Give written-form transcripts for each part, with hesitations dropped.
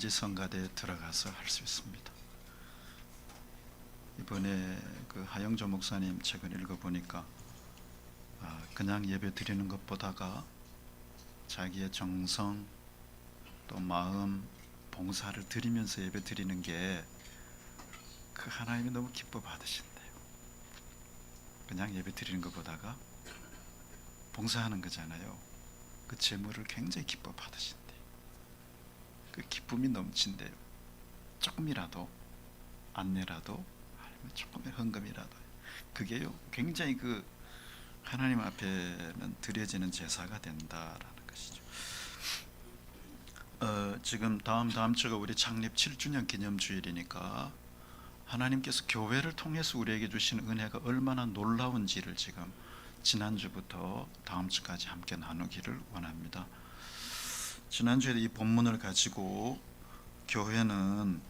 인지성가대에 들어가서 할 수 있습니다. 이번에 그 하영조 목사님 책을 읽어보니까 그냥 예배 드리는 것보다가 자기의 정성 또 마음 봉사를 드리면서 예배 드리는 게 그 하나님이 너무 기뻐 받으신대요. 그냥 예배 드리는 것보다가 봉사하는 거잖아요. 그 재물을 굉장히 기뻐 받으신대요. 그 기쁨이 넘친대요. 조금이라도 안내라도 아니면 조금의 헌금이라도 그게요 굉장히 그 하나님 앞에는 드려지는 제사가 된다라는 것이죠. 지금 다음 주가 우리 창립 7주년 기념주일이니까 하나님께서 교회를 통해서 우리에게 주신 은혜가 얼마나 놀라운지를 지금 지난주부터 다음 주까지 함께 나누기를 원합니다. 지난주에 이 본문을 가지고 교회는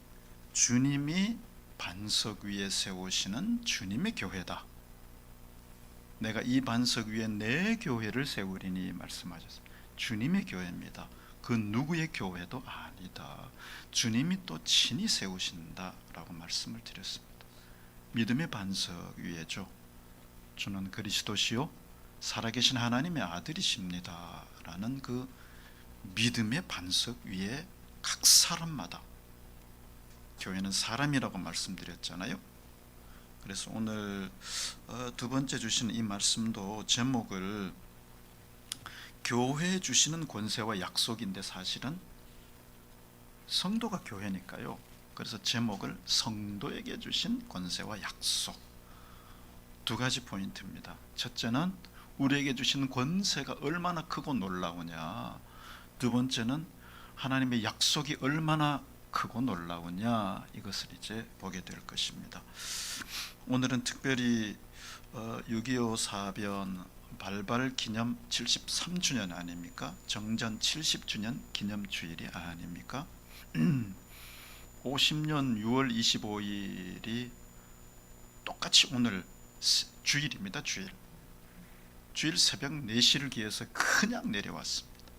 주님이 반석 위에 세우시는 주님의 교회다. 내가 이 반석 위에 내 교회를 세우리니 말씀하셨습니다. 주님의 교회입니다. 그 누구의 교회도 아니다. 주님이 또 친히 세우신다라고 말씀을 드렸습니다. 믿음의 반석 위에죠. 주는 그리스도시요 살아계신 하나님의 아들이십니다 라는 그 믿음의 반석 위에 각 사람마다, 교회는 사람이라고 말씀드렸잖아요. 그래서 오늘 두 번째 주신 이 말씀도 제목을 교회에 주시는 권세와 약속인데 사실은 성도가 교회니까요. 그래서 제목을 성도에게 주신 권세와 약속. 두 가지 포인트입니다. 첫째는 우리에게 주신 권세가 얼마나 크고 놀라우냐. 두 번째는 하나님의 약속이 얼마나 크고 놀라우냐. 이것을 이제 보게 될 것입니다. 오늘은 특별히 6.25 사변 발발 기념 73주년 아닙니까? 정전 70주년 기념주일이 아닙니까? 50년 6월 25일이 똑같이 오늘 주일입니다. 주일 새벽 4시를 기해서 그냥 내려왔습니다.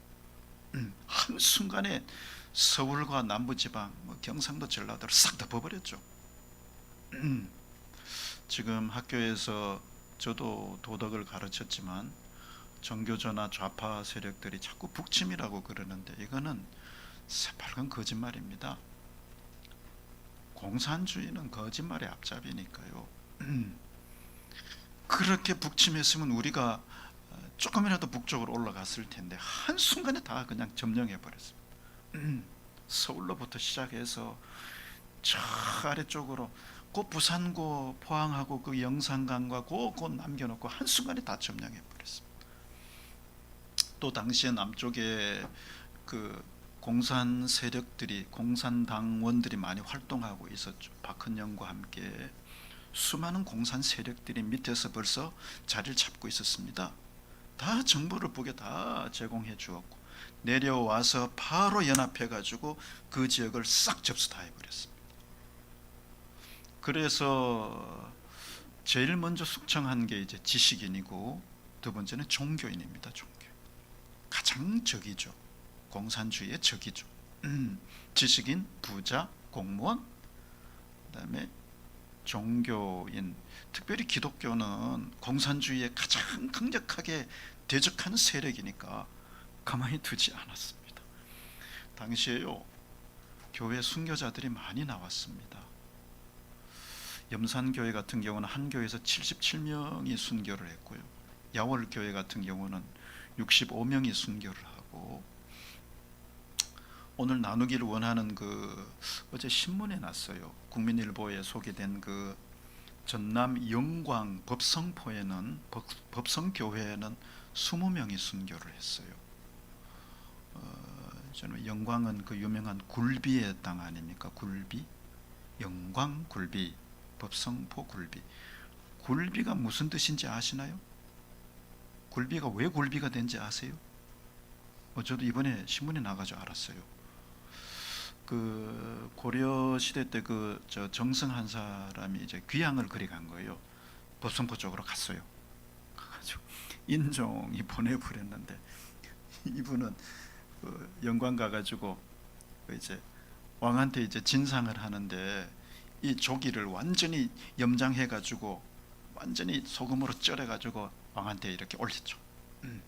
한순간에 서울과 남부지방, 경상도, 전라도를 싹 덮어버렸죠. 지금 학교에서 저도 도덕을 가르쳤지만 정교조나 좌파 세력들이 자꾸 북침이라고 그러는데 이거는 새빨간 거짓말입니다. 공산주의는 거짓말의 앞잡이니까요. 그렇게 북침했으면 우리가 조금이라도 북쪽으로 올라갔을 텐데 한순간에 다 그냥 점령해 버렸습니다. 서울로부터 시작해서 저 아래쪽으로 그 부산고 포항하고 그 영산강과 그곳 남겨놓고 한순간에 다 점령해 버렸습니다. 또 당시에 남쪽에 그 공산 세력들이, 공산당원들이 많이 활동하고 있었죠. 박헌영과 함께 수많은 공산 세력들이 밑에서 벌써 자리를 잡고 있었습니다. 다 정보를 북에 다 제공해 주었고 내려와서 바로 연합해 가지고 그 지역을 싹 접수 다 해버렸습니다. 그래서 제일 먼저 숙청한 게 이제 지식인이고 두 번째는 종교인입니다. 종교인. 가장 적이죠. 공산주의의 적이죠. 지식인, 부자, 공무원, 그다음에 종교인. 특별히 기독교는 공산주의에 가장 강력하게 대적하는 세력이니까 가만히 두지 않았습니다. 당시에요 교회 순교자들이 많이 나왔습니다. 염산교회 같은 경우는 한 교회에서 77명이 순교를 했고요. 야월교회 같은 경우는 65명이 순교를 하고, 오늘 나누기를 원하는 그 어제 신문에 났어요. 국민일보에 소개된 그 전남 영광 법성포에는 법성교회에는 20명이 순교를 했어요. 저는 영광은 그 유명한 굴비의 땅 아닙니까? 굴비, 영광 굴비, 법성포 굴비. 굴비가 무슨 뜻인지 아시나요? 굴비가 왜 굴비가 된지 아세요? 저도 이번에 신문에 나가서 알았어요. 그 고려 시대 때 그 정승한 사람이 이제 귀향을 그리 간 거예요. 법성포 쪽으로 갔어요. 가가지고 인종이 보내버렸는데 이분은 영광 가가지고 이제 왕한테 이제 진상을 하는데 이 조기를 완전히 염장해 가지고 완전히 소금으로 쩔어 가지고 왕한테 이렇게 올렸죠. 음.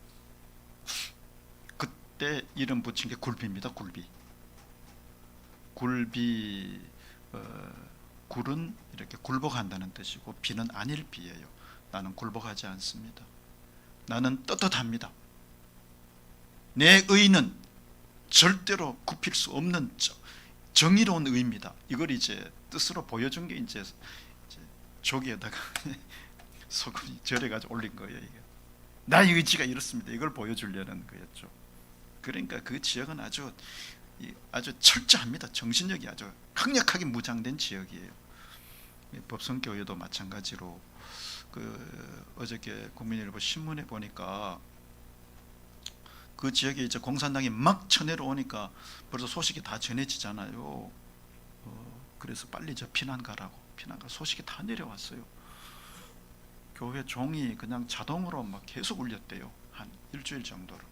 그때 이름 붙인 게 굴비입니다. 굴비. 굴비. 굴은 이렇게 굴복한다는 뜻이고 비는 안일비예요. 나는 굴복하지 않습니다. 나는 떳떳합니다. 내 의는 절대로 굽힐 수 없는 정의로운 의입니다. 이걸 이제 뜻으로 보여준 게 이제 조기에다가 소금이 절여가지고 올린 거예요. 이게 나의 의지가 이렇습니다. 이걸 보여주려는 거였죠. 그러니까 그 지역은 아주 철저합니다. 정신력이 아주 강력하게 무장된 지역이에요. 법성교회도 마찬가지로 어저께 국민일보 신문에 보니까 그 지역에 이제 공산당이 막 쳐내려오니까 벌써 소식이 다 전해지잖아요. 그래서 빨리 피난 가라고 소식이 다 내려왔어요. 교회 종이 그냥 자동으로 막 계속 울렸대요. 한 일주일 정도를.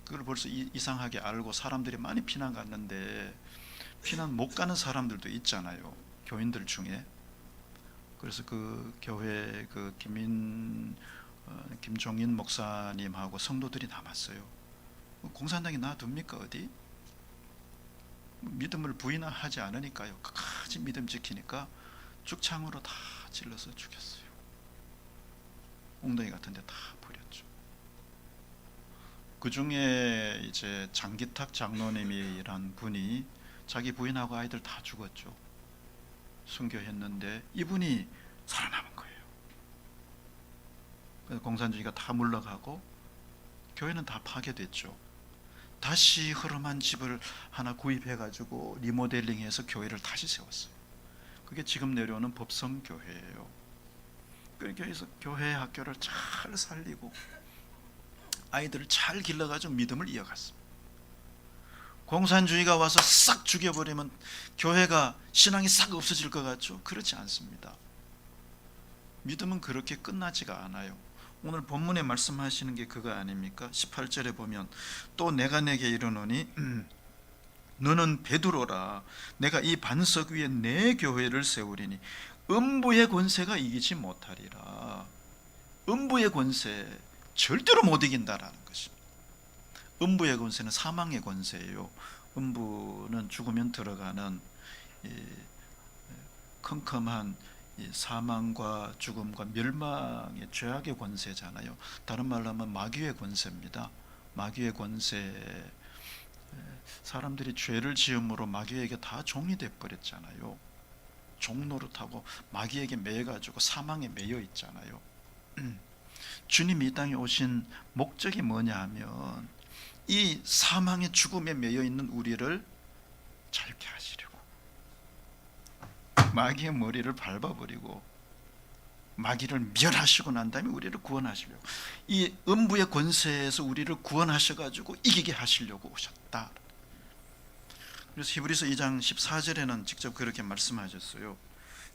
그걸 벌써 이상하게 알고 사람들이 많이 피난 갔는데 피난 못 가는 사람들도 있잖아요. 교인들 중에. 그래서 그 교회 김종인 목사님하고 성도들이 남았어요. 공산당이 놔둡니까 어디? 믿음을 부인하지 않으니까요. 끝까지 믿음 지키니까 죽창으로 다 찔러서 죽였어요. 웅덩이 같은 데 다 버렸죠. 그 중에 이제 장기탁 장로님이란 분이 자기 부인하고 아이들 다 죽었죠. 순교했는데 이분이 살아남은 거예요. 그래서 공산주의가 다 물러가고 교회는 다 파괴됐죠. 다시 허름한 집을 하나 구입해가지고 리모델링해서 교회를 다시 세웠어요. 그게 지금 내려오는 법성교회예요. 그래서 교회 학교를 잘 살리고 아이들을 잘 길러가지고 믿음을 이어갔습니다. 공산주의가 와서 싹 죽여버리면 교회가 신앙이 싹 없어질 것 같죠? 그렇지 않습니다. 믿음은 그렇게 끝나지가 않아요. 오늘 본문에 말씀하시는 게 그거 아닙니까? 18절에 보면 또 내가 내게 이르노니 너는 베드로라. 내가 이 반석 위에 내 교회를 세우리니 음부의 권세가 이기지 못하리라. 음부의 권세 절대로 못 이긴다라는 것입니다. 음부의 권세는 사망의 권세예요. 음부는 죽으면 들어가는 컴컴한 사망과 죽음과 멸망의 죄악의 권세잖아요. 다른 말로 하면 마귀의 권세입니다. 마귀의 권세. 사람들이 죄를 지음으로 마귀에게 다 종이 돼 버렸잖아요. 종노릇하고 마귀에게 매여가지고 사망에 매여 있잖아요. 주님이 이 땅에 오신 목적이 뭐냐 하면 이 사망의 죽음에 매여 있는 우리를 자유케 하시려고, 마귀의 머리를 밟아버리고 마귀를 멸하시고 난 다음에 우리를 구원하시려고, 이 음부의 권세에서 우리를 구원하셔가지고 이기게 하시려고 오셨다. 그래서 히브리서 2장 14절에는 직접 그렇게 말씀하셨어요.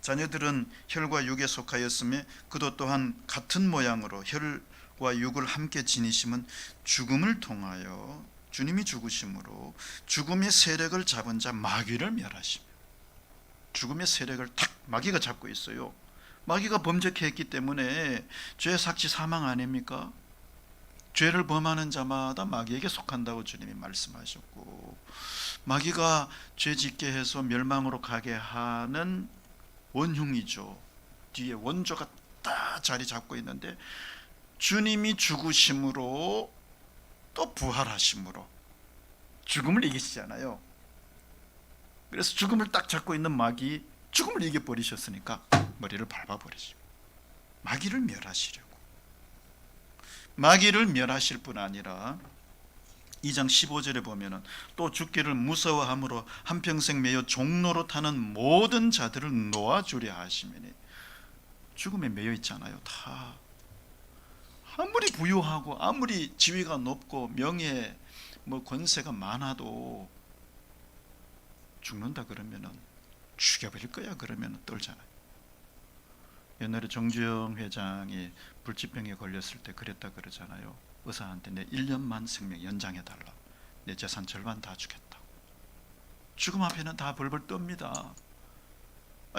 자녀들은 혈과 육에 속하였으며 그도 또한 같은 모양으로 혈과 육을 함께 지니심은 죽음을 통하여 주님이 죽으심으로 죽음의 세력을 잡은 자 마귀를 멸하시며, 죽음의 세력을 탁 마귀가 잡고 있어요. 마귀가 범죄했기 때문에 죄 삭지 사망 아닙니까? 죄를 범하는 자마다 마귀에게 속한다고 주님이 말씀하셨고, 마귀가 죄 짓게 해서 멸망으로 가게 하는 원흉이죠. 뒤에 원조가 딱 자리 잡고 있는데 주님이 죽으심으로 또 부활하심으로 죽음을 이기시잖아요. 그래서 죽음을 딱 잡고 있는 마귀, 죽음을 이겨버리셨으니까 머리를 밟아버리죠. 마귀를 멸하시려고. 마귀를 멸하실 뿐 아니라 2장 15절에 보면은 또 죽기를 무서워함으로 한평생 매여 종로로 타는 모든 자들을 놓아주려 하시면이, 죽음에 매여 있잖아요. 다 아무리 부유하고 아무리 지위가 높고 명예 권세가 많아도 죽는다 그러면은 죽여버릴 거야 그러면 떨잖아요. 옛날에 정주영 회장이 불치병에 걸렸을 때 그랬다 그러잖아요. 의사한테 내 1년만 생명 연장해달라. 내 재산 절반 다 주겠다. 죽음 앞에는 다 벌벌 떱니다.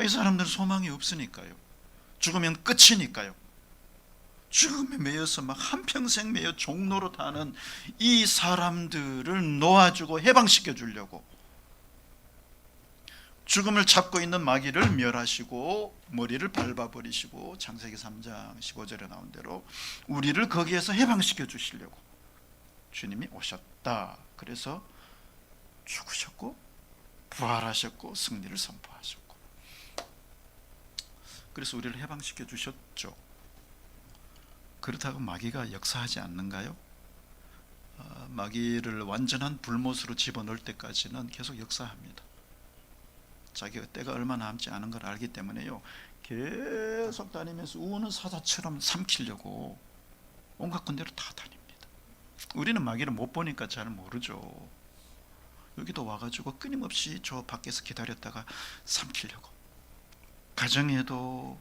이 사람들은 소망이 없으니까요. 죽으면 끝이니까요. 죽음에 매여서 막 한평생 매여 종로로 타는 이 사람들을 놓아주고 해방시켜 주려고 죽음을 잡고 있는 마귀를 멸하시고 머리를 밟아버리시고 창세기 3장 15절에 나온 대로 우리를 거기에서 해방시켜 주시려고 주님이 오셨다. 그래서 죽으셨고 부활하셨고 승리를 선포하셨고, 그래서 우리를 해방시켜 주셨죠. 그렇다고 마귀가 역사하지 않는가요? 마귀를 완전한 불못으로 집어넣을 때까지는 계속 역사합니다. 자기가 때가 얼마 남지 않은 걸 알기 때문에요, 계속 다니면서 우는 사자처럼 삼키려고 온갖 군데로 다 다닙니다. 우리는 마귀를 못 보니까 잘 모르죠. 여기도 와가지고 끊임없이 저 밖에서 기다렸다가 삼키려고, 가정에도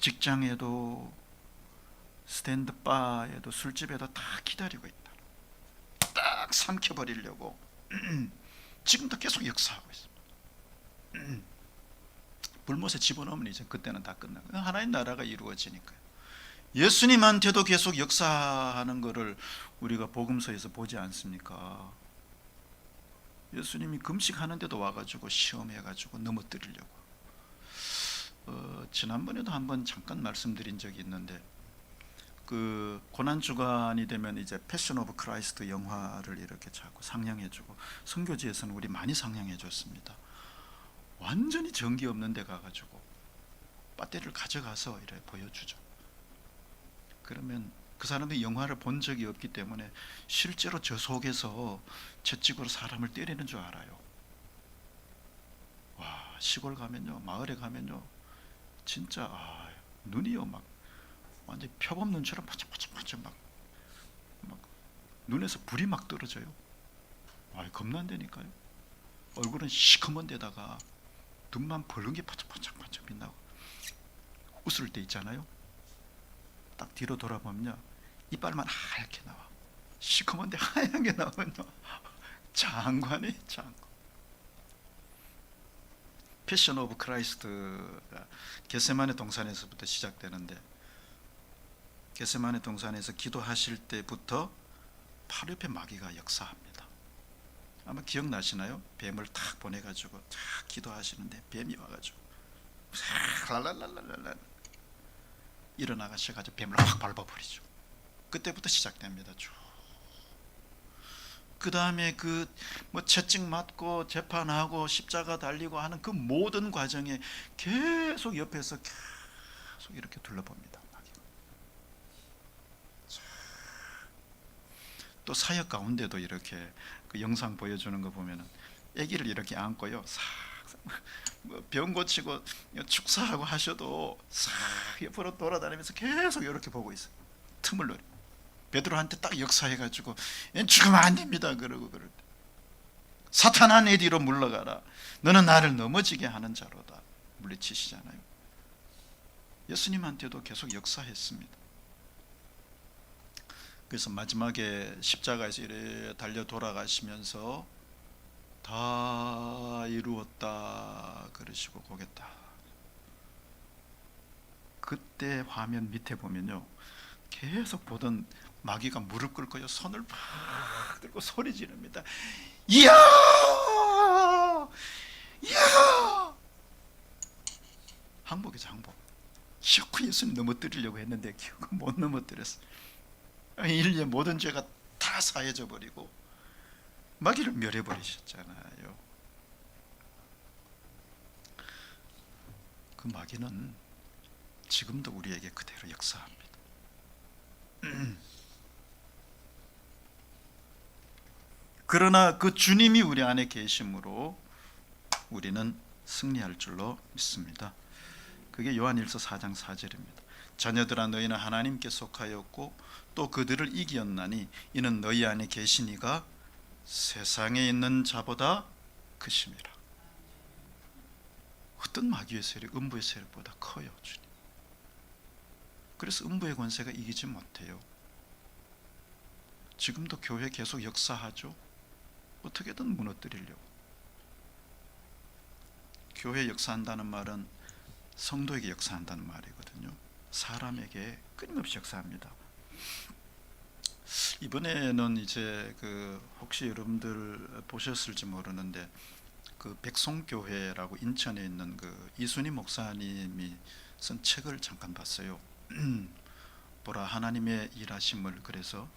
직장에도 스탠드바에도 술집에도 다 기다리고 있다. 딱 삼켜버리려고 지금도 계속 역사하고 있습니다. 불못에 집어넣으면 이제 그때는 다 끝나고 하나님 나라가 이루어지니까요. 예수님한테도 계속 역사하는 것을 우리가 복음서에서 보지 않습니까? 예수님이 금식하는데도 와가지고 시험해가지고 넘어뜨리려고. 지난번에도 한번 잠깐 말씀드린 적이 있는데, 그 고난 주간이 되면 이제 패션 오브 크라이스트 영화를 이렇게 자꾸 상영해주고, 선교지에서는 우리 많이 상영해줬습니다. 완전히 전기 없는 데 가가지고 배터리를 가져가서 이렇게 보여주죠. 그러면 그 사람들이 영화를 본 적이 없기 때문에 실제로 저 속에서 채찍으로 사람을 때리는 줄 알아요. 와, 시골 가면요, 마을에 가면요, 진짜 눈이요 막 완전 표범 눈처럼 반짝반짝 막 눈에서 불이 막 떨어져요. 겁난다니까요. 얼굴은 시커먼 데다가 눈만 벌른 게 반짝반짝 빛나고, 웃을 때 있잖아요, 딱 뒤로 돌아보면요, 이빨만 하얗게 나와. 시커먼데 하얀 게 나오면요, 장관이 장관. 패션 오브 크라이스트가 겟세마네 동산에서부터 시작되는데, 겟세마네 동산에서 기도하실 때부터 바로 옆에 마귀가 역사합니다. 아마 기억나시나요? 뱀을 탁 보내가지고 탁 기도하시는데 뱀이 와가지고 랄랄랄랄랄 일어나가셔가지고 뱀을 확 밟아버리죠. 그때부터 시작됩니다. 쭉. 그 다음에 그 뭐 채찍 맞고 재판하고 십자가 달리고 하는 그 모든 과정에 계속 옆에서 계속 이렇게 둘러봅니다. 또 사역 가운데도 이렇게 그 영상 보여주는 거 보면은 아기를 이렇게 안고요, 병 고치고 축사하고 하셔도 싹 옆으로 돌아다니면서 계속 이렇게 보고 있어요. 틈을 노려. 베드로한테 딱 역사해가지고 죽으면 안 됩니다 그러고, 그럴 때 사탄아 내 뒤로 물러가라, 너는 나를 넘어지게 하는 자로다 물리치시잖아요. 예수님한테도 계속 역사했습니다. 그래서 마지막에 십자가에서 이래 달려 돌아가시면서 다 이루었다 그러시고 고개 딱, 그때 화면 밑에 보면요, 계속 보던 마귀가 무릎 꿇고요, 손을 막 들고 소리 지릅니다. 이야! 이야! 항복이죠, 항복. 자꾸 예수님 넘어뜨리려고 했는데 결국 못 넘어뜨렸어요. 인류의 모든 죄가 다 사해져 버리고 마귀를 멸해버리셨잖아요. 그 마귀는 지금도 우리에게 그대로 역사합니다. 그러나 그 주님이 우리 안에 계심으로 우리는 승리할 줄로 믿습니다. 그게 요한일서 4장 4절입니다. 자녀들아 너희는 하나님께 속하였고 또 그들을 이기었나니 이는 너희 안에 계신 이가 세상에 있는 자보다 크심이라. 어떤 마귀의 세력, 음부의 세력보다 커요, 주님. 그래서 음부의 권세가 이기지 못해요. 지금도 교회 계속 역사하죠. 어떻게든 무너뜨리려고. 교회 역사한다는 말은 성도에게 역사한다는 말이거든요. 사람에게 끊임없이 역사합니다. 이번에는 이제 혹시 여러분들 보셨을지 모르는데 백송교회라고 인천에 있는 이순희 목사님이 쓴 책을 잠깐 봤어요. 보라 하나님의 일하심을. 그래서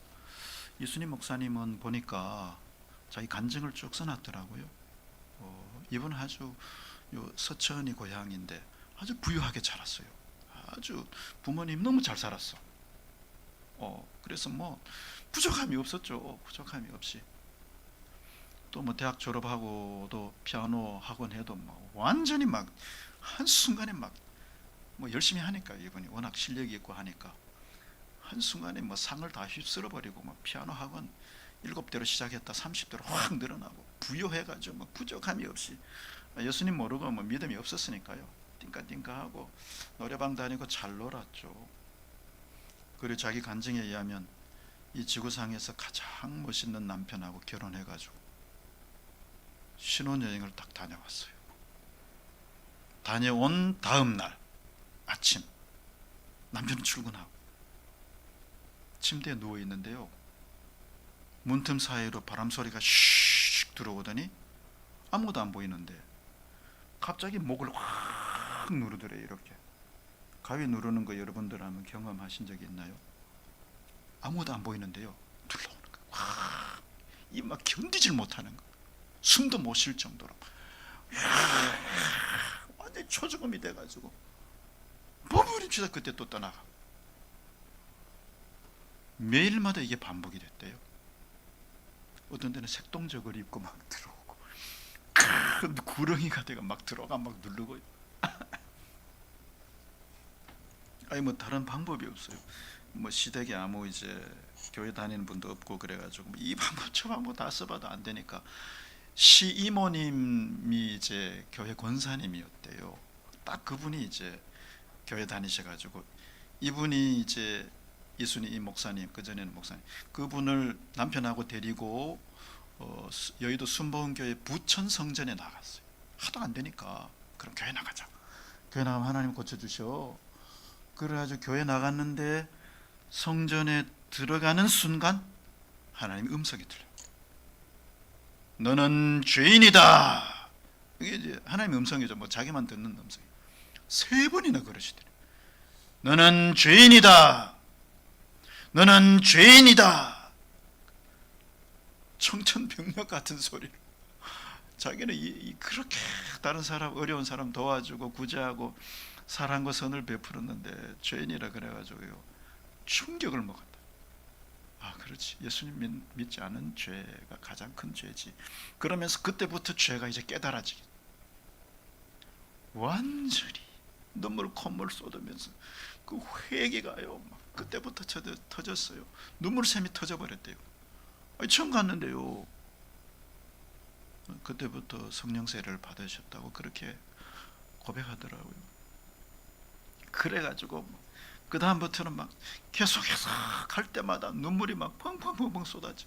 이순희 목사님은 보니까 자기 간증을 쭉 써놨더라고요. 이분은 아주 서천이 고향인데 아주 부유하게 자랐어요. 아주 부모님 너무 잘 살았어. 그래서 부족함이 없었죠. 부족함이 없이. 또 대학 졸업하고도 피아노 학원 해도 완전히 한순간에 열심히 하니까, 이분이 워낙 실력이 있고 하니까 한순간에 상을 다 휩쓸어 버리고 피아노 학원 7대로 시작했다 30대로 확 늘어나고 부유해가지고 부족함이 없이, 예수님 모르고 믿음이 없었으니까요. 띵까띵까하고 노래방 다니고 잘 놀았죠. 그리고 자기 간증에 의하면 이 지구상에서 가장 멋있는 남편하고 결혼해가지고 신혼여행을 딱 다녀왔어요. 다녀온 다음 날 아침 남편은 출근하고 침대에 누워 있는데요, 문틈 사이로 바람 소리가 슉 들어오더니 아무도 안 보이는데 갑자기 목을 확 누르더래요. 이렇게 가위 누르는 거 여러분들 한번 경험하신 적이 있나요? 아무도 안 보이는데요, 눌러오는 거예요. 이 견디질 못하는 거, 숨도 못 쉴 정도로 완전히 초죽음이 돼가지고 버무림치다 그때 또 떠나가. 매일마다 이게 반복이 됐대요. 어떤 데는 색동적을 입고 들어오고 구렁이가 돼가 들어가 누르고. 아니 다른 방법이 없어요. 시댁에 아무 이제 교회 다니는 분도 없고 그래가지고 이 방법 저 방법 다 써봐도 안 되니까 시이모님이 이제 교회 권사님이었대요. 딱 그분이 이제 교회 다니셔가지고, 이분이 이제 이순희 목사님, 그전에는 목사님, 그분을 남편하고 데리고 여의도 순복음교회 부천 성전에 나갔어요. 하도 안 되니까 그럼 교회 나가자. 교회 나가면 하나님 고쳐주셔. 그래가지고 교회 나갔는데 성전에 들어가는 순간 하나님의 음성이 들려요. 너는 죄인이다. 이게 이제 하나님의 음성이죠. 자기만 듣는 음성이. 3번이나 그러시더래. 너는 죄인이다. 너는 죄인이다. 청천벽력 같은 소리를. 자기는 그렇게 다른 사람, 어려운 사람 도와주고 구제하고 사랑과 선을 베풀었는데 죄인이라 그래가지고요, 충격을 먹었다. 그렇지, 예수님 믿지 않은 죄가 가장 큰 죄지. 그러면서 그때부터 죄가 이제 깨달아지게, 완전히 눈물 콧물 쏟으면서 그 회개가요 그때부터 터졌어요. 눈물샘이 터져버렸대요. 처음 갔는데요, 그때부터 성령 세례를 받으셨다고 그렇게 고백하더라고요. 그래가지고 그 다음부터는 계속해서 갈 때마다 눈물이 펑펑펑펑 쏟아져.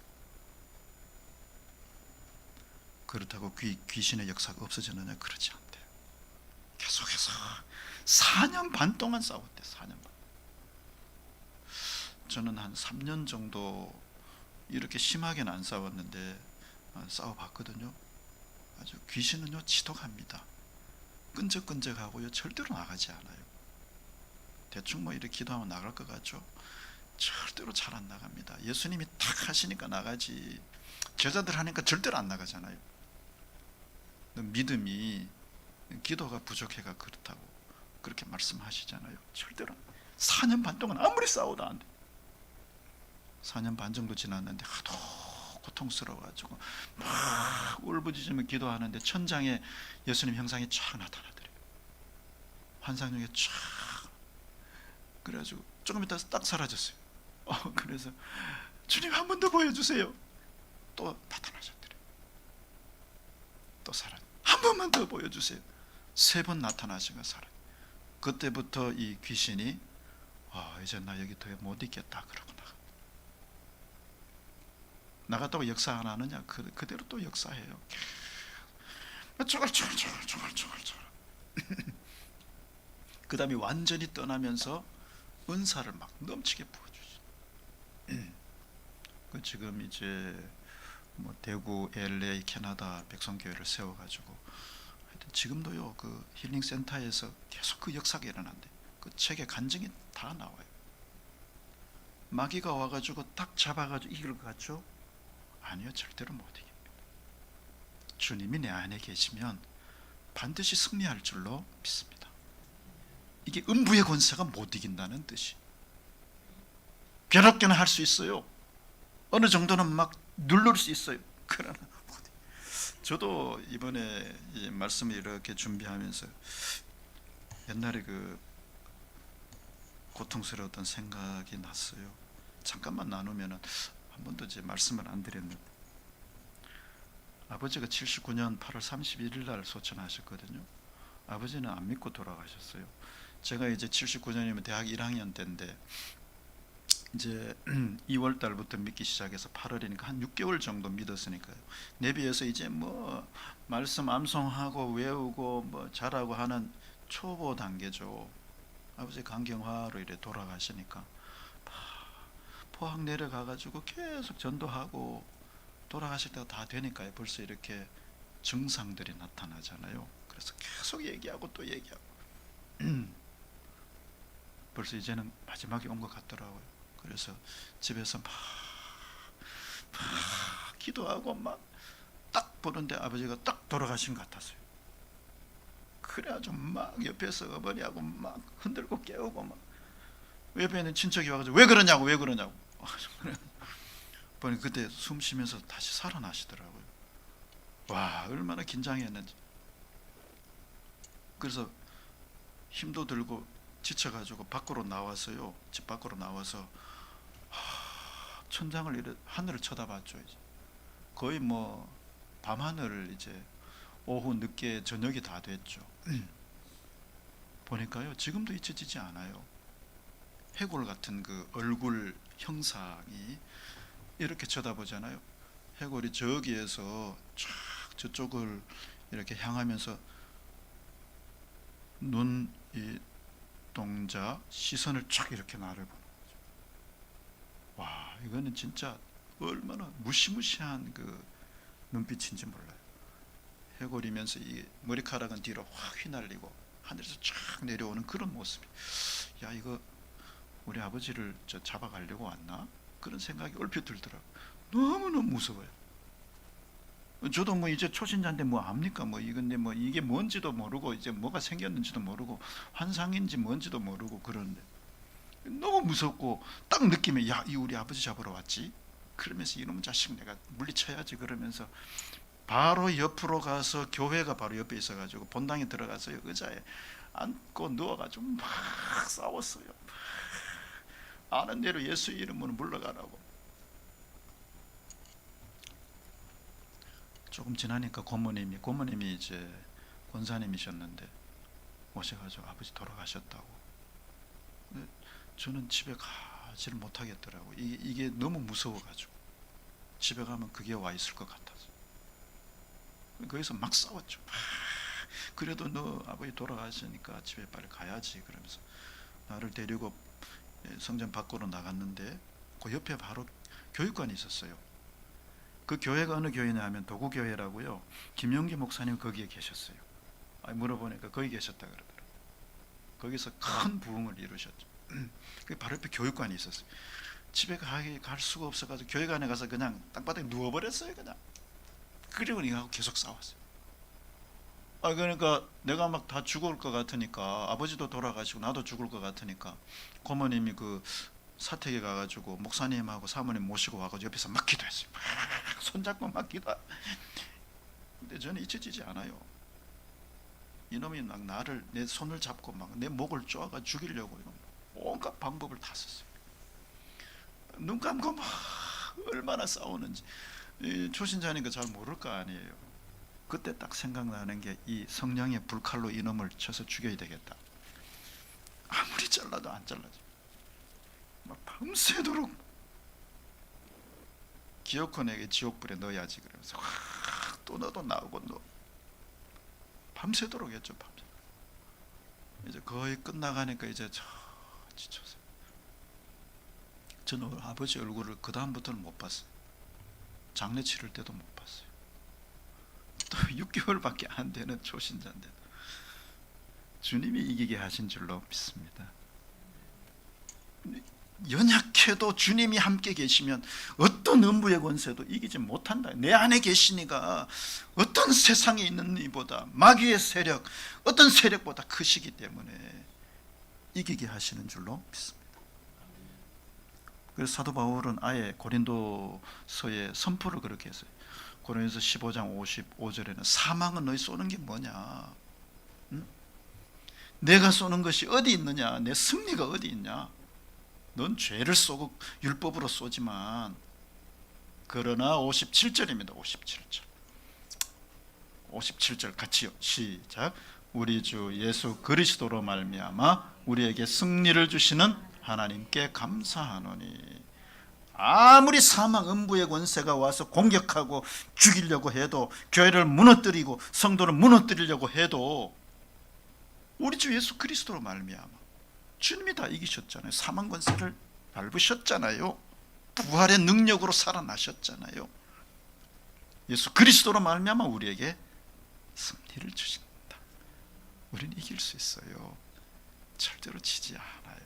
그렇다고 귀신의 역사가 없어지느냐? 그렇지 않대요. 계속해서 4년 반 동안 싸웠대. 4년 반. 저는 한 3년 정도 이렇게 심하게는 안 싸웠는데 싸워봤거든요. 아주 귀신은요 지독합니다. 끈적끈적하고요 절대로 나가지 않아요. 대충 이렇게 기도하면 나갈 것 같죠? 절대로 잘 안 나갑니다. 예수님이 탁 하시니까 나가지, 제자들 하니까 절대로 안 나가잖아요. 믿음이, 기도가 부족해가 그렇다고 그렇게 말씀하시잖아요. 절대로 4년 반 동안 아무리 싸워도 안 돼. 4년 반 정도 지났는데 하도 고통스러워가지고 막 울부짖으며 기도하는데 천장에 예수님 형상이 쫙 나타나더래요. 환상 중에 쫙. 그래가지고 조금 있다 딱 사라졌어요. 그래서 주님 한 번 더 보여주세요. 또 나타나셨더래요. 또 사라져. 한 번만 더 보여주세요. 3번 나타나시가 사라져. 그때부터 이 귀신이 이제 나 여기 더 못 있겠다 그러고 나갔다고 역사 안 하느냐? 그대로 또 역사해요. 쪼글쪼글 그 다음에 완전히 떠나면서 은사를 막 넘치게 부어주죠. 그 지금 이제 뭐 대구, LA, 캐나다 백성교회를 세워가지고 하여튼 지금도요 그 힐링 센터에서 계속 그 역사가 일어난대. 그 책에 간증이 다 나와요. 마귀가 와가지고 딱 잡아가지고 이길 것 같죠? 아니요, 절대로 못 이깁니다. 주님이 내 안에 계시면 반드시 승리할 줄로 믿습니다. 이게 음부의 권세가 못 이긴다는 뜻이. 괴롭게는 할 수 있어요. 어느 정도는 막 누를 수 있어요. 그러나 저도 이번에 이 말씀을 이렇게 준비하면서 옛날에 그 고통스러웠던 생각이 났어요. 잠깐만 나누면은 한 번도 제 말씀을 안 드렸는데, 아버지가 79년 8월 31일 날 소천하셨거든요. 아버지는 안 믿고 돌아가셨어요. 제가 이제 79년이면 대학 1학년 때인데 이제 2월 달부터 믿기 시작해서 8월이니까 한 6개월 정도 믿었으니까요. 내비에서 이제 뭐 말씀 암송하고 외우고 뭐 잘하고 하는 초보 단계죠. 아버지 간경화로 이래 돌아가시니까 포항 내려가가지고 계속 전도하고 돌아가실 때가 다 되니까요. 벌써 이렇게 증상들이 나타나잖아요. 그래서 계속 얘기하고 또 얘기하고 벌써 이제는 마지막에 온 것 같더라고요. 그래서 집에서 막 기도하고 막 딱 보는데 아버지가 딱 돌아가신 것 같았어요. 그래가지고 막 옆에서 어머니하고 막 흔들고 깨우고 막 옆에 있는 친척이 와가지고 왜 그러냐고 왜 그러냐고 보니 그때 숨 쉬면서 다시 살아나시더라고요. 와, 얼마나 긴장했는지. 그래서 힘도 들고 지쳐가지고 밖으로 나와서요, 집 밖으로 나와서 천장을 이래 하늘을 쳐다봤죠. 이제 거의 뭐 밤하늘을 이제 오후 늦게 저녁이 다 됐죠. 보니까요 지금도 잊혀지지 않아요. 해골 같은 그 얼굴 형상이 이렇게 쳐다보잖아요. 해골이 저기에서 쫙 저쪽을 이렇게 향하면서 눈 이 동자 시선을 쫙 이렇게 나를 보는 거죠. 와, 이거는 진짜 얼마나 무시무시한 그 눈빛인지 몰라요. 해골이면서 이 머리카락은 뒤로 확 휘날리고 하늘에서 쫙 내려오는 그런 모습이, 야 이거 우리 아버지를 저 잡아가려고 왔나? 그런 생각이 얼핏 들더라고요. 너무너무 무서워요. 저도 뭐 이제 초신자인데 뭐 압니까? 뭐 이건데 뭐 이게 뭔지도 모르고 이제 뭐가 생겼는지도 모르고 환상인지 뭔지도 모르고 그러는데 너무 무섭고 딱 느낌에 야, 이 우리 아버지 잡으러 왔지? 그러면서 이놈 자식 내가 물리쳐야지 그러면서 바로 옆으로 가서 교회가 바로 옆에 있어가지고 본당에 들어가서 의자에 앉고 누워가지고 막 싸웠어요. 아는 대로 예수 이름으로 물러가라고. 조금 지나니까 고모님이 이제 권사님이셨는데 오셔가지고 아버지 돌아가셨다고. 근데 저는 집에 가지를 못하겠더라고. 이게 너무 무서워가지고 집에 가면 그게 와 있을 것 같아서 거기서 막 싸웠죠. 그래도 너 아버지 돌아가시니까 집에 빨리 가야지 그러면서 나를 데리고 성전 밖으로 나갔는데 그 옆에 바로 교육관이 있었어요. 그 교회가 어느 교회냐 하면 도구교회라고요. 김용기 목사님 거기에 계셨어요. 물어보니까 거기 계셨다 그러더라고요. 거기서 큰 부흥을 이루셨죠. 그 바로 옆에 교육관이 있었어요. 집에 갈 수가 없어가지고 교회관에 가서 그냥 땅바닥에 누워버렸어요. 그냥. 그리고 이거하고 계속 싸웠어요. 그러니까 내가 막 다 죽을 것 같으니까, 아버지도 돌아가시고 나도 죽을 것 같으니까 고모님이 그 사택에 가가지고 목사님하고 사모님 모시고 와가지고 옆에서 막 기도했어요. 막 손잡고 막 기도. 근데 저는 잊혀지지 않아요. 이놈이 막 나를 내 손을 잡고 막 내 목을 쪼아가 죽이려고 온갖 방법을 다 썼어요. 눈 감고 막 얼마나 싸우는지. 초신자니까 잘 모를 거 아니에요. 그때 딱 생각나는 게 이 성령의 불칼로 이놈을 쳐서 죽여야 되겠다. 아무리 잘라도 안 잘라져. 막 밤새도록 기어코 내게 지옥불에 넣어야지 그러면서 또 너도 나오고 너 밤새도록 했죠. 밤새. 이제 거의 끝나가니까 이제 지쳐서 저는 아버지 얼굴을 그 다음부터는 못 봤어요. 장례 치를 때도 못 봤어요. 또 6개월밖에 안 되는 초신자인데 주님이 이기게 하신 줄로 믿습니다. 연약해도 주님이 함께 계시면 어떤 음부의 권세도 이기지 못한다. 내 안에 계시니가 어떤 세상에 있는 이보다, 마귀의 세력, 어떤 세력보다 크시기 때문에 이기게 하시는 줄로 믿습니다. 그래서 사도 바울은 아예 고린도서에 선포를 그렇게 했어요. 고린도서 15장 55절에는 사망은 너희 쏘는 게 뭐냐? 응? 내가 쏘는 것이 어디 있느냐? 내 승리가 어디 있냐? 넌 죄를 쏘고 율법으로 쏘지만, 그러나 57절입니다. 57절 57절 같이요. 시작. 우리 주 예수 그리스도로 말미암아 우리에게 승리를 주시는 하나님께 감사하노니. 아무리 사망 음부의 권세가 와서 공격하고 죽이려고 해도, 교회를 무너뜨리고 성도를 무너뜨리려고 해도 우리 주 예수 그리스도로 말미암아 주님이 다 이기셨잖아요. 사망 권세를 밟으셨잖아요. 부활의 능력으로 살아나셨잖아요. 예수 그리스도로 말미암아 우리에게 승리를 주신다. 우리는 이길 수 있어요. 절대로 지지 않아요.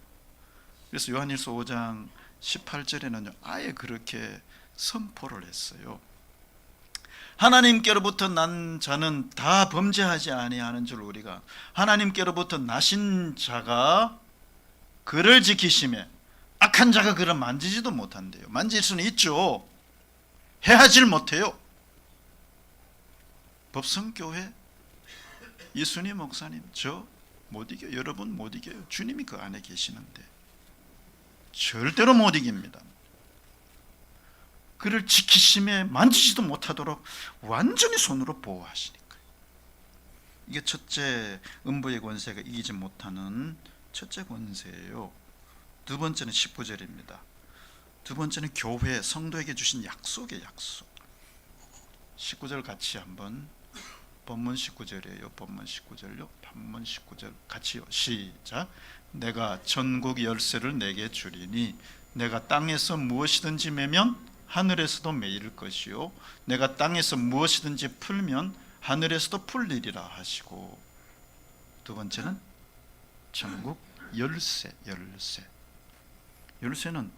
그래서 요한일서 5장 18절에는요 아예 그렇게 선포를 했어요. 하나님께로부터 난 자는 다 범죄하지 아니하는 줄, 우리가 하나님께로부터 나신 자가 그를 지키심에 악한 자가 그를 만지지도 못한대요. 만질 수는 있죠. 해하질 못해요. 법성교회 이순희 목사님 저 못 이겨요. 여러분 못 이겨요. 주님이 그 안에 계시는데 절대로 못 이깁니다. 그를 지키심에 만지지도 못하도록 완전히 손으로 보호하시니까요. 이게 첫째, 음부의 권세가 이기지 못하는 첫째 권세예요. 두 번째는 19절입니다. 두 번째는 교회 성도에게 주신 약속의 약속. 19절 같이 한번, 본문 19절이에요. 본문 19절요. 본문 19절 같이요. 시작. 내가 천국 열쇠를 내게 주리니 내가 땅에서 무엇이든지 매면 하늘에서도 매일 것이요 내가 땅에서 무엇이든지 풀면 하늘에서도 풀리리라 하시고. 두 번째는 천국 열쇠. 열쇠는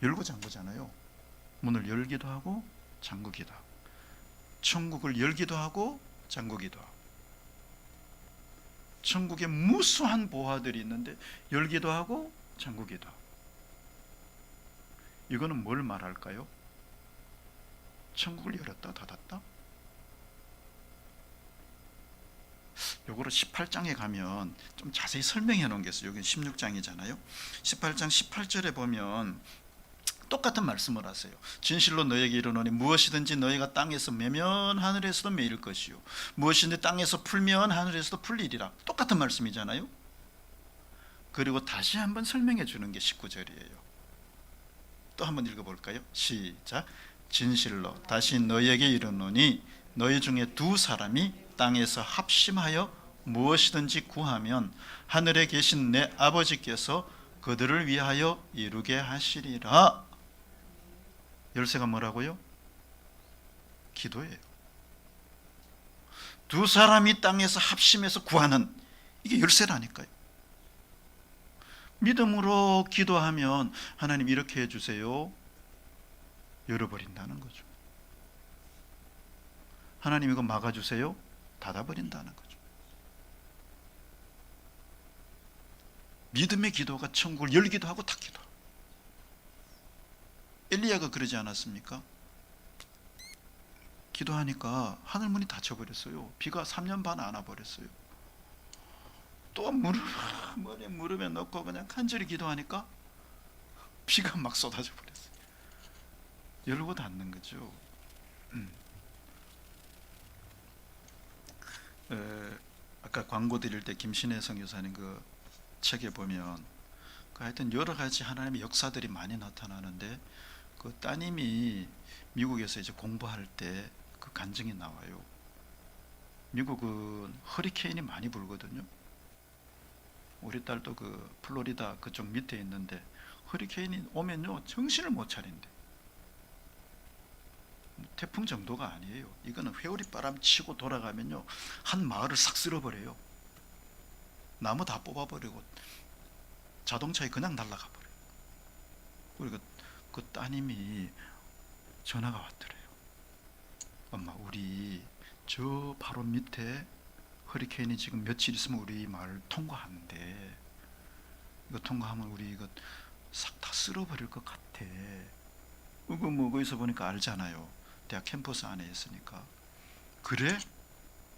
열고 잠그잖아요. 문을 열기도 하고 잠그기도 하고, 천국을 열기도 하고 잠그기도 하고. 천국에 무수한 보화들이 있는데 열기도 하고 잠그기도 하고. 이거는 뭘 말할까요? 천국을 열었다 닫았다? 요거를 18장에 가면 좀 자세히 설명해 놓은 게 있어요. 여기 16장이잖아요. 18장 18절에 보면 똑같은 말씀을 하세요. 진실로 너에게 이르노니 무엇이든지 너희가 땅에서 매면 하늘에서도 매일 것이요 무엇이든지 땅에서 풀면 하늘에서도 풀리리라. 똑같은 말씀이잖아요. 그리고 다시 한번 설명해 주는 게 19절이에요. 또 한번 읽어볼까요? 시작. 진실로 다시 너희에게 이르노니 너희 중에 두 사람이 땅에서 합심하여 무엇이든지 구하면 하늘에 계신 내 아버지께서 그들을 위하여 이루게 하시리라. 열쇠가 뭐라고요? 기도예요. 두 사람이 땅에서 합심해서 구하는, 이게 열쇠라니까요. 믿음으로 기도하면 하나님 이렇게 해주세요, 열어버린다는 거죠. 하나님 이거 막아주세요, 닫아버린다는 거죠. 믿음의 기도가 천국을 열기도 하고 닫기도 하고. 엘리야가 그러지 않았습니까? 기도하니까 하늘문이 닫혀버렸어요. 비가 3년 반 안 와버렸어요. 또 무릎에 넣고 그냥 간절히 기도하니까 비가 막 쏟아져 버렸어요. 열고 닫는 거죠. 아까 광고 드릴 때 김신혜 선교사님 그 책에 보면 하여튼 여러 가지 하나님의 역사들이 많이 나타나는데, 그 따님이 미국에서 이제 공부할 때 그 간증이 나와요. 미국은 허리케인이 많이 불거든요. 우리 딸도 그 플로리다 그쪽 밑에 있는데 허리케인이 오면요 정신을 못 차린대. 태풍 정도가 아니에요. 이거는 회오리 바람 치고 돌아가면요 한 마을을 싹 쓸어버려요. 나무 다 뽑아버리고 자동차에 그냥 날아가 버려요. 그리고 그 따님이 전화가 왔더래요. 엄마, 우리 저 바로 밑에 허리케인이 지금 며칠 있으면 우리 마을 통과하는데 이거 통과하면 우리 이거 싹 다 쓸어버릴 것 같아. 이거 뭐 거기서 보니까 알잖아요. 대학 캠퍼스 안에 있으니까. 그래?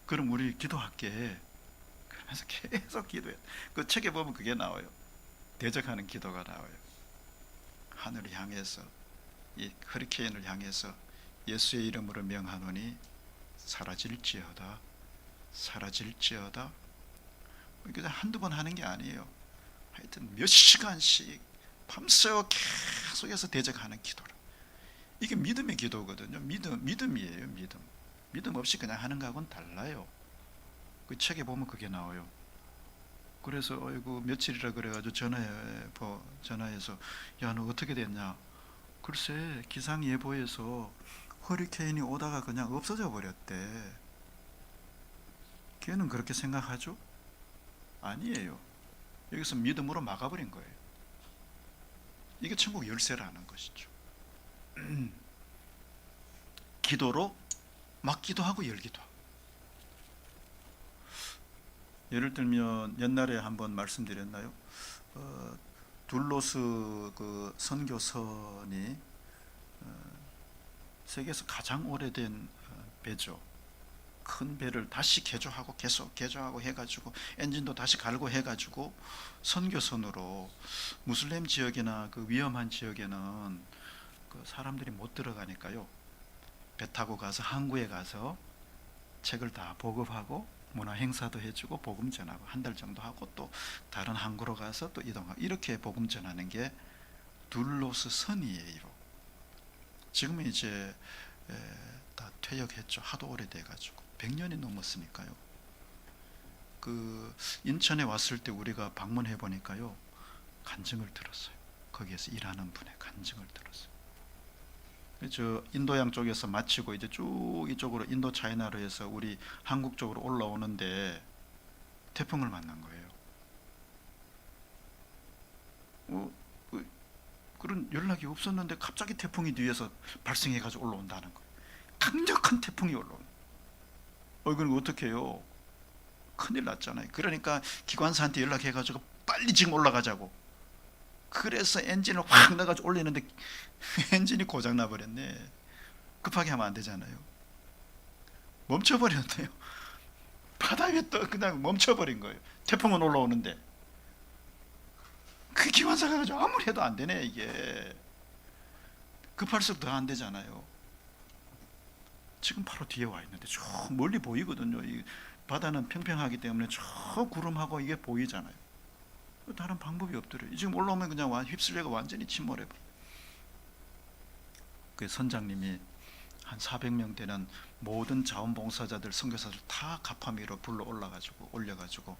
그럼 우리 기도할게. 그래서 계속 기도해. 그 책에 보면 그게 나와요. 대적하는 기도가 나와요. 하늘을 향해서, 이 허리케인을 향해서 예수의 이름으로 명하노니 사라질지어다, 사라질지어다. 이게 한두 번 하는 게 아니에요. 하여튼 몇 시간씩 밤새워 계속해서 대적하는 기도라. 이게 믿음의 기도거든요. 믿음이에요. 믿음 없이 그냥 하는 거하고는 달라요. 그 책에 보면 그게 나와요. 그래서 어이구 며칠이라 그래가지고 전화해서 야, 너 어떻게 됐냐? 글쎄 기상예보에서 허리케인이 오다가 그냥 없어져 버렸대. 걔는 그렇게 생각하죠? 아니에요. 여기서 믿음으로 막아버린 거예요. 이게 천국 열쇠라는 것이죠. 기도로 막기도 하고 열기도 하고. 예를 들면 옛날에 한번 말씀드렸나요? 둘로스 그 선교선이 세계에서 가장 오래된 배죠. 큰 배를 다시 개조하고 계속 개조하고 해가지고 엔진도 다시 갈고 해가지고 선교선으로 무슬림 지역이나 그 위험한 지역에는 그 사람들이 못 들어가니까요. 배 타고 가서 항구에 가서 책을 다 보급하고 문화 행사도 해주고 복음 전하고 한 달 정도 하고 또 다른 항구로 가서 또 이동하고 이렇게 복음 전하는 게 둘로스 선이에요. 지금은 이제 다 퇴역했죠. 하도 오래돼가지고 100년이 넘었으니까요. 그 인천에 왔을 때 우리가 방문해 보니까요 간증을 들었어요. 거기에서 일하는 분의 간증을 들었어요. 저 인도양 쪽에서 마치고 이제 쭉 이쪽으로 인도 차이나로 해서 우리 한국 쪽으로 올라오는데 태풍을 만난 거예요. 그런 연락이 없었는데 갑자기 태풍이 뒤에서 발생해가지고 올라온다는 거예요. 강력한 태풍이 올라오는. 그럼 어떻게 해요? 큰일 났잖아요. 그러니까 기관사한테 연락해가지고 빨리 지금 올라가자고. 그래서 엔진을 확 넣어가지고 올리는데 엔진이 고장나 버렸네. 급하게 하면 안 되잖아요. 멈춰버렸네요. 바닥에 또 그냥 멈춰버린 거예요. 태풍은 올라오는데 그 기관사가 가지고 아무리 해도 안 되네. 이게 급할수록 더 안 되잖아요. 지금 바로 뒤에 와 있는데 저 멀리 보이거든요. 이 바다는 평평하기 때문에 저 구름하고 이게 보이잖아요. 다른 방법이 없더래요. 지금 올라오면 그냥 휩쓸려가 완전히 침몰해버려. 그 선장님이 한 400명 되는 모든 자원봉사자들, 선교사들 다 가파미로 불러 올려가지고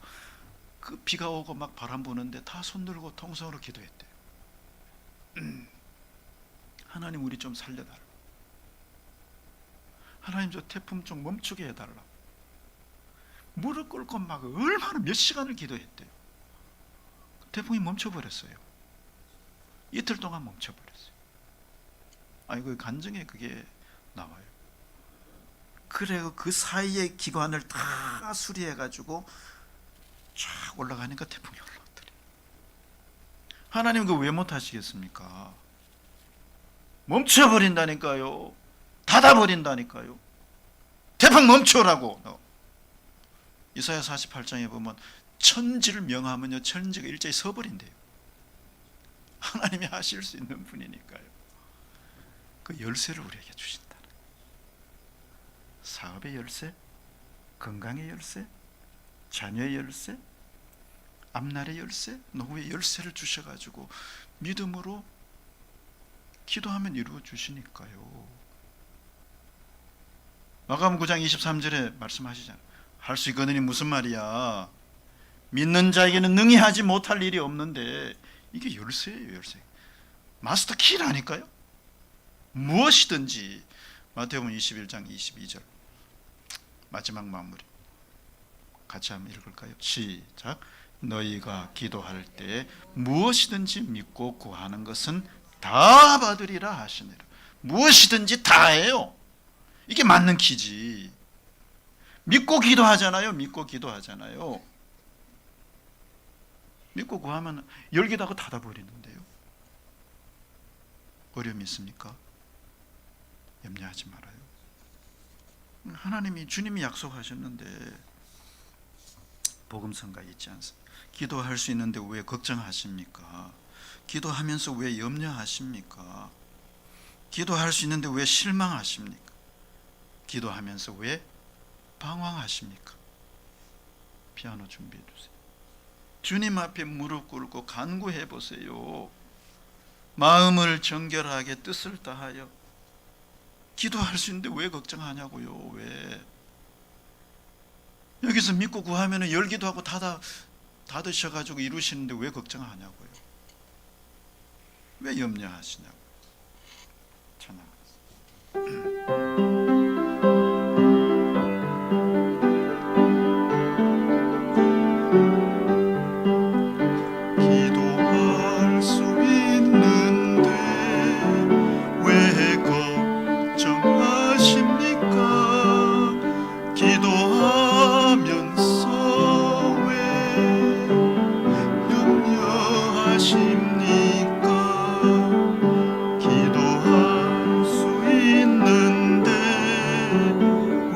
그 비가 오고 막 바람 부는데 다 손들고 통성으로 기도했대요. 하나님, 우리 좀 살려달라. 하나님, 저 태풍 좀 멈추게 해달라. 무릎 꿇고 막 얼마나 몇 시간을 기도했대요. 태풍이 멈춰버렸어요. 이틀 동안 멈춰버렸어요. 아이고, 간증에 그게 나와요. 그래, 그 사이에 기관을 다 수리해가지고 쫙 올라가니까 태풍이 올라왔더래. 하나님 그거 왜 못하시겠습니까? 멈춰버린다니까요. 닫아버린다니까요. 태풍 멈춰라고. 이사야 48장에 보면 천지를 명하면요 천지가 일제히 서버린대요. 하나님이 하실 수 있는 분이니까요. 그 열쇠를 우리에게 주신다. 사업의 열쇠, 건강의 열쇠, 자녀의 열쇠, 앞날의 열쇠, 노후의 열쇠를 주셔가지고 믿음으로 기도하면 이루어 주시니까요. 마가복음 9장 23절에 말씀하시잖아요. 할 수 있거든이 무슨 말이야? 믿는 자에게는 능히 하지 못할 일이 없는데 이게 열쇠예요, 열쇠. 마스터 키라니까요. 무엇이든지. 마태복음 21장 22절 마지막 마무리 같이 한번 읽을까요? 시작. 너희가 기도할 때 무엇이든지 믿고 구하는 것은 다 받으리라 하시니라. 무엇이든지 다예요. 이게 맞는 키지. 믿고 기도하잖아요. 믿고 기도하잖아요. 믿고 구하면 열기도 하고 닫아버리는데요. 어려움이 있습니까? 염려하지 말아요. 하나님이, 주님이 약속하셨는데 복음성가 있지 않습니까? 기도할 수 있는데 왜 걱정하십니까? 기도하면서 왜 염려하십니까? 기도할 수 있는데 왜 실망하십니까? 기도하면서 왜 방황하십니까? 피아노 준비해 주세요. 주님 앞에 무릎 꿇고 간구해 보세요. 마음을 정결하게 뜻을 다하여. 기도할 수 있는데 왜 걱정하냐고요. 왜? 여기서 믿고 구하면 열기도 하고 닫으셔가지고 이루시는데 왜 걱정하냐고요. 왜 염려하시냐고요. 찬양하겠습니다. 기도할 수 있는데 왜 걱정하십니까? 기도하면서 왜 염려하십니까? 기도할 수 있는데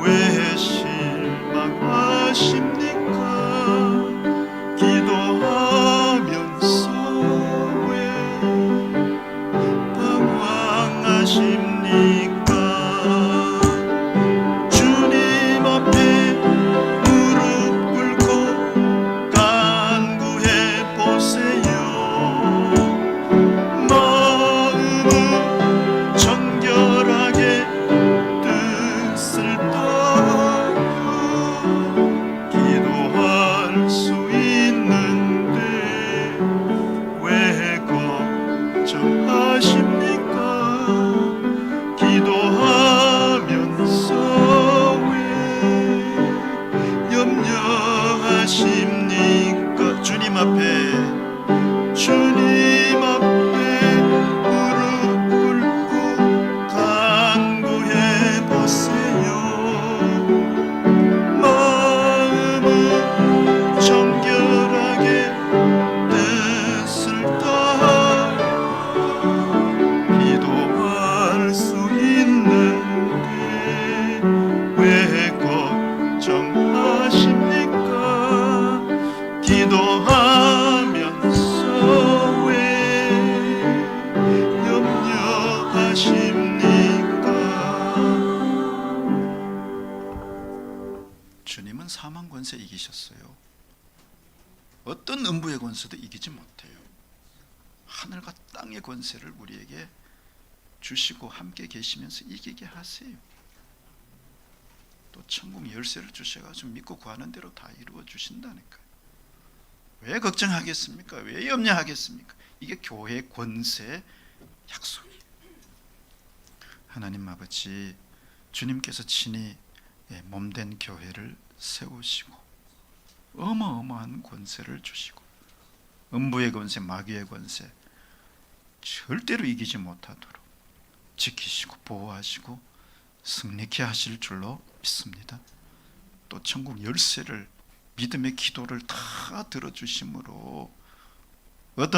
왜 실망하십니까? 기도하면서 왜 방황하십니까? 주님 앞에 무릎 꿇고 간구해 보세요. 마음은 정결하게 뜻을 다하여. 기도할 수 있는데 왜 걱정하십니까? 기도하면서 왜 염려하십니까? 주님 앞에 무릎 꿇고 간구해 보세요. 마음은 정결하게 뜻을 다하여. 기도할 수 있는데 왜 걱정하십니까? 기도하면서 왜 염려하십니까? 주님은 사망 권세 이기셨어요. 어떤 음부의 권세도 이기지 못해요. 하늘과 땅의 권세를 우리에게 주시고 함께 계시면서 이기게 하세요. 또 천국 열쇠를 주셔가지고 믿고 구하는 대로 다 이루어 주신다니까요. 왜 걱정하겠습니까? 왜 염려하겠습니까? 이게 교회의 권세 약속이에요. 하나님 아버지, 주님께서 친히 몸된 교회를 세우시고 어마어마한 권세를 주시고 음부의 권세, 마귀의 권세 절대로 이기지 못하도록 지키시고 보호하시고 승리케 하실 줄로 믿습니다. 또 천국 열쇠를, 믿음의 기도를 다 들어주심으로 어떤